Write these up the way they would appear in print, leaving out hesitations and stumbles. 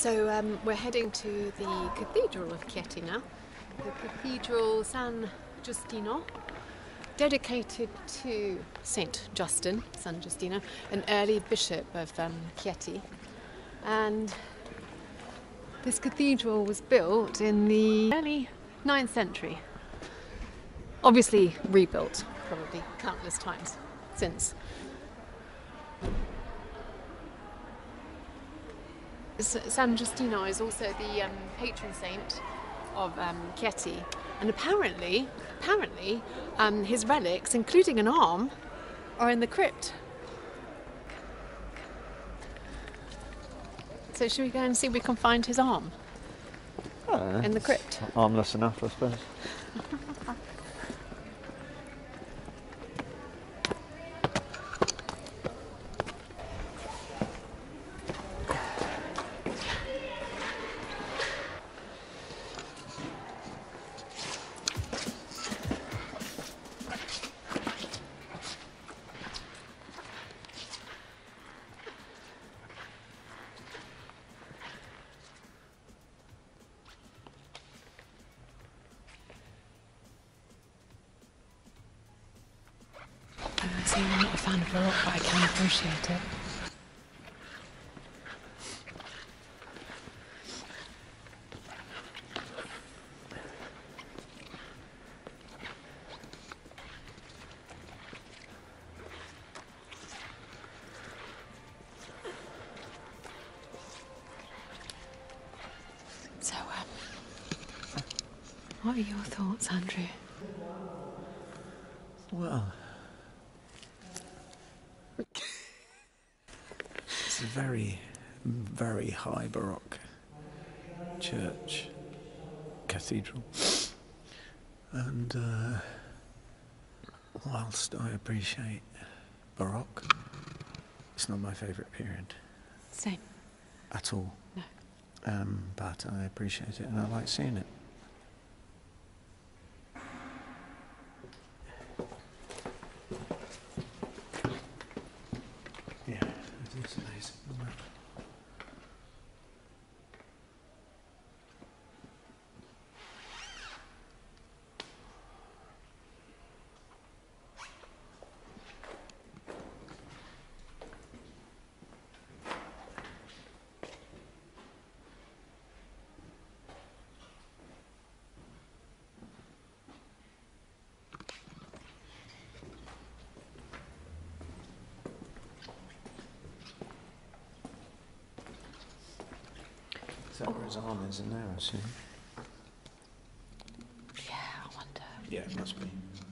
So we're heading to the Cathedral of Kiertina now, the Cathedral San Giustino, dedicated to Saint Justin, San Giustino, an early bishop of Kieti. And this cathedral was built in the early 9th century. Obviously rebuilt, probably countless times since. San Giustino is also the patron saint of Kieti, and apparently his relics, including an arm, are in the crypt. So should we go and see if we can find his arm in the crypt? Armless enough, I suppose. So I'm not a fan of Baroque, but I can appreciate it. So, what are your thoughts, Andrew? Well, it's a very, very high Baroque church, cathedral, and whilst I appreciate Baroque, it's not my favourite period. Same. At all. No. But I appreciate it and I like seeing it. Yeah, it is amazing. Is that where his arm is in there, I assume? Yeah, I wonder. Yeah, it must be.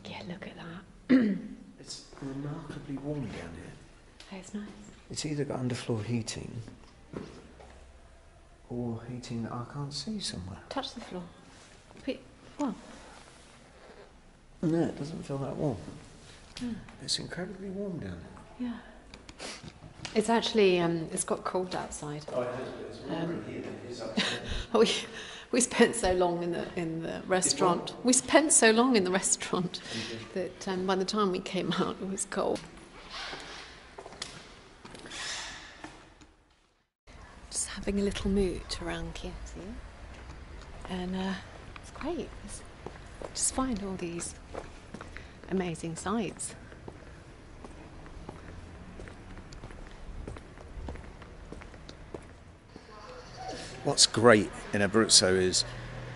Yeah, look at that. It's remarkably warm down here. Oh, it's nice. It's either got underfloor heating or heating that I can't see somewhere. Touch the floor. Well. No, it doesn't feel that warm. Yeah. It's incredibly warm down here. Yeah. It's actually, it's got cold outside. Oh, it has, but it's warmer here than it is upstairs. We spent so long in the restaurant. We spent so long in the restaurant that by the time we came out, it was cold. Just having a little moot around Kieti, and it's great. Just find all these amazing sights. What's great in Abruzzo is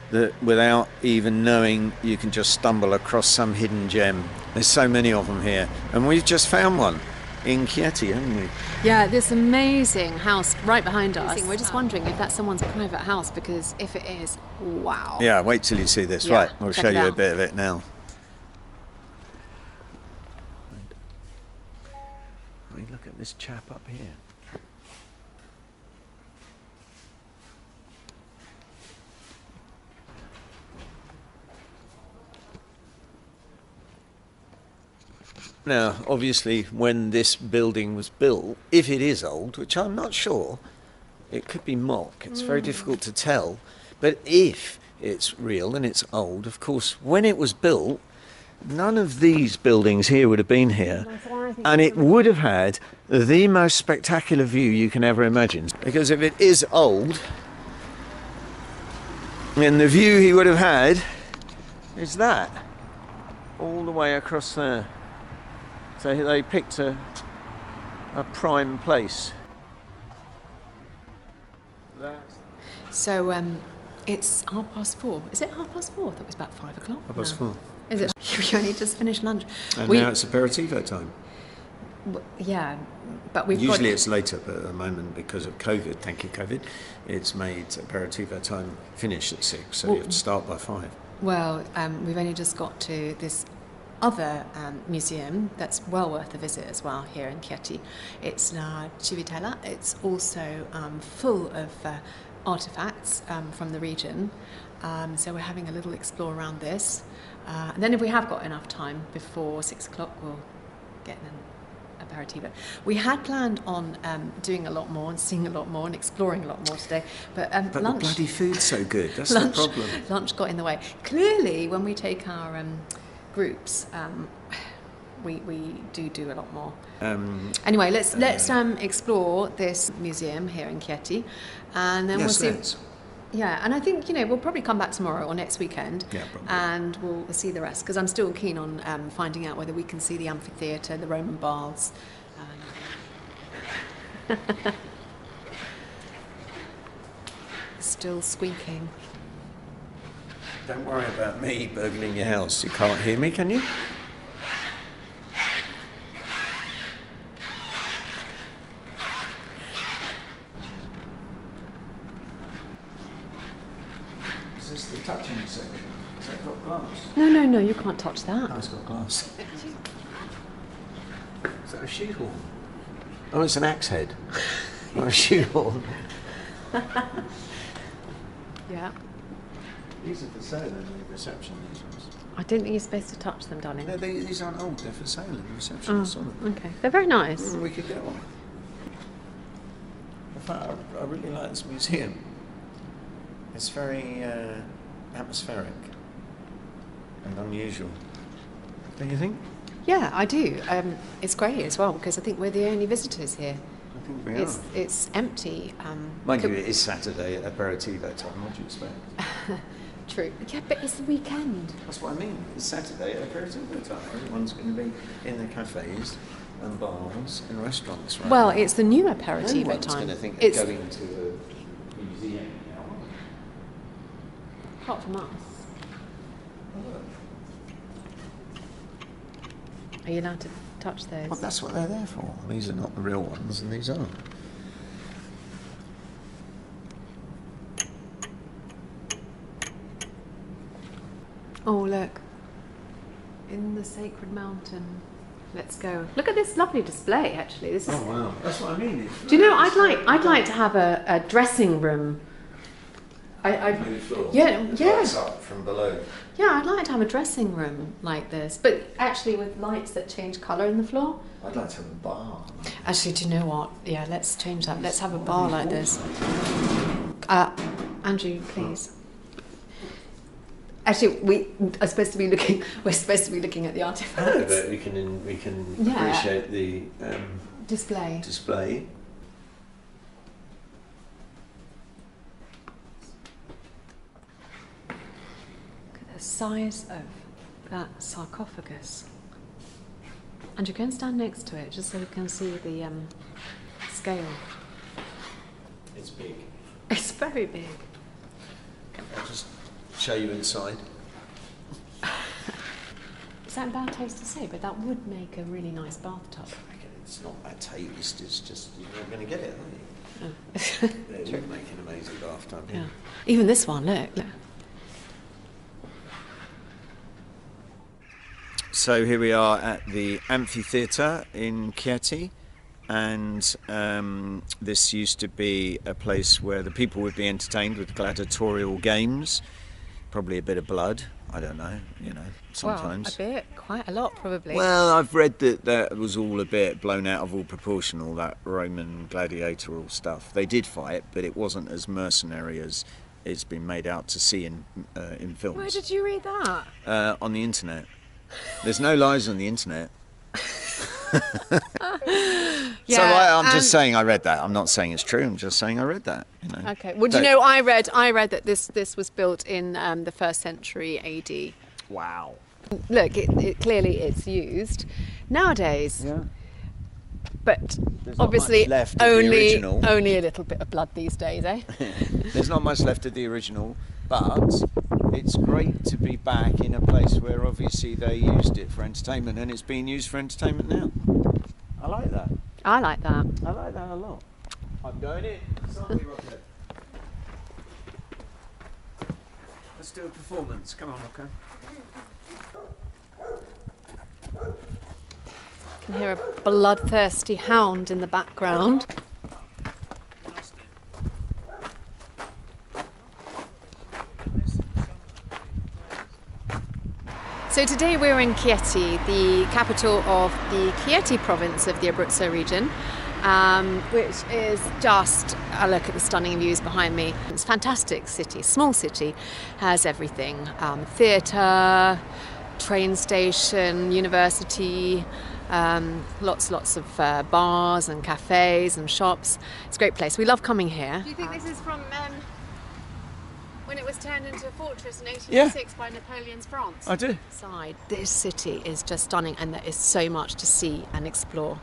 that without even knowing, you can just stumble across some hidden gem. There's so many of them here, and we've just found one in Chieti, haven't we? Yeah, this amazing house right behind us. We're just wondering if that's someone's private house, because if it is, wow. Yeah, wait till you see this. Yeah, right, we'll show it you a out. bit of it now. I mean, look at this chap up here. Now, obviously, when this building was built, if it is old, which I'm not sure, it could be mock. It's very difficult to tell. But if it's real and it's old, of course, when it was built, none of these buildings here would have been here, and it would have had the most spectacular view you can ever imagine. Because if it is old, then the view he would have had is that, all the way across there. So they picked a prime place. So it's 4:30. Is it 4:30? I thought it was about 5 o'clock. 4:30. Is it? You only just finished lunch. And now it's aperitivo time. Yeah, but we've usually it's later, but at the moment because of COVID, thank you COVID, it's made aperitivo time finish at 6, so you have to start by 5. Well, we've only just got to this other museum that's well worth a visit as well here in Chieti. It's La Civitella. It's also full of artifacts from the region, so we're having a little explore around this, and then if we have got enough time before 6 o'clock, we'll get an aperitivo. We had planned on doing a lot more and seeing a lot more and exploring a lot more today, but lunch, the bloody food's so good, that's lunch, the problem. Lunch got in the way. Clearly, when we take our groups, we do a lot more. Anyway, let's explore this museum here in Chieti, and then we'll see. Yeah, and I think we'll probably come back tomorrow or next weekend, and we'll see the rest, because I'm still keen on finding out whether we can see the amphitheater, the Roman baths. Still squeaking. Don't worry about me burgling your house. You can't hear me, can you? Is this the touching section? Has that got glass? No, you can't touch that. Oh, it's got glass. Is that a shoehorn? Oh, it's an axe head. Not a shoehorn. Yeah. These are for sale in the reception, these ones. I don't think you're supposed to touch them, darling. No, these aren't old, they're for sale in the reception. I saw them. Okay. They're very nice. We could get one. In fact, I really like this museum. It's very atmospheric and unusual. Don't you think? Yeah, I do. It's great as well, because I think we're the only visitors here. I think we are. It's empty. Mind you, it is Saturday at aperitivo time, what do you expect? True. Yeah, but it's the weekend. That's what I mean. It's Saturday at aperitivo time. Everyone's going to be in the cafes and bars and restaurants, right? Well, it's the new aperitivo no one's time. Going to think of going to a museum now. Apart from us. Are you allowed to touch those? Well, that's what they're there for. These are not the real ones, and these are. Oh, look. In the sacred mountain. Let's go. Look at this lovely display, actually. This is... Oh, wow. That's what I mean. Do you know, I'd like to have a dressing room. Lights up from below. Yeah, I'd like to have a dressing room like this, but actually with lights that change colour in the floor. I'd like to have a bar. Actually, do you know what? Yeah, let's change that. Let's have a bar like this. Andrew, please. Actually, we're supposed to be looking at the artifacts. No, but we can appreciate the display. Size of that sarcophagus, and you can stand next to it just so you can see the scale. It's big. It's very big. I'll just show you inside. Is that a bad taste to say? But that would make a really nice bathtub. It's not bad taste. It's just you're not going to get it, are you? Oh. It would make an amazing bathtub. Yeah. Even this one, look. So here we are at the Amphitheater in Chieti, and this used to be a place where the people would be entertained with gladiatorial games, probably a bit of blood, I don't know, sometimes. Well, a bit, quite a lot probably. Well, I've read that was all a bit blown out of all proportion, all that Roman gladiatorial stuff. They did fight, but it wasn't as mercenary as it's been made out to see in films. Where did you read that? On the internet. There's no lies on the internet. Yeah, so I'm just saying I read that. I'm not saying it's true. I'm just saying I read that. You know. Okay. Well, do you know, I read that this was built in the 1st century AD. Wow. Look, it clearly it's used nowadays. Yeah. But There's not obviously much left of the original. only a little bit of blood these days, eh? There's not much left of the original, but it's great to be back in a place where obviously they used it for entertainment, and it's being used for entertainment now. I like that. I like that. I like that a lot. I'm going in. Sorry, Rocket. Let's do a performance. Come on, Rocco. You can hear a bloodthirsty hound in the background. So today we're in Chieti, the capital of the Chieti province of the Abruzzo region, which is just a look at the stunning views behind me. It's a fantastic city, small city, has everything. Theatre, train station, university, lots of bars and cafes and shops. It's a great place. We love coming here. Do you think this is from when it was turned into a fortress in 1806 by Napoleon's France? I do. This city is just stunning, and there is so much to see and explore.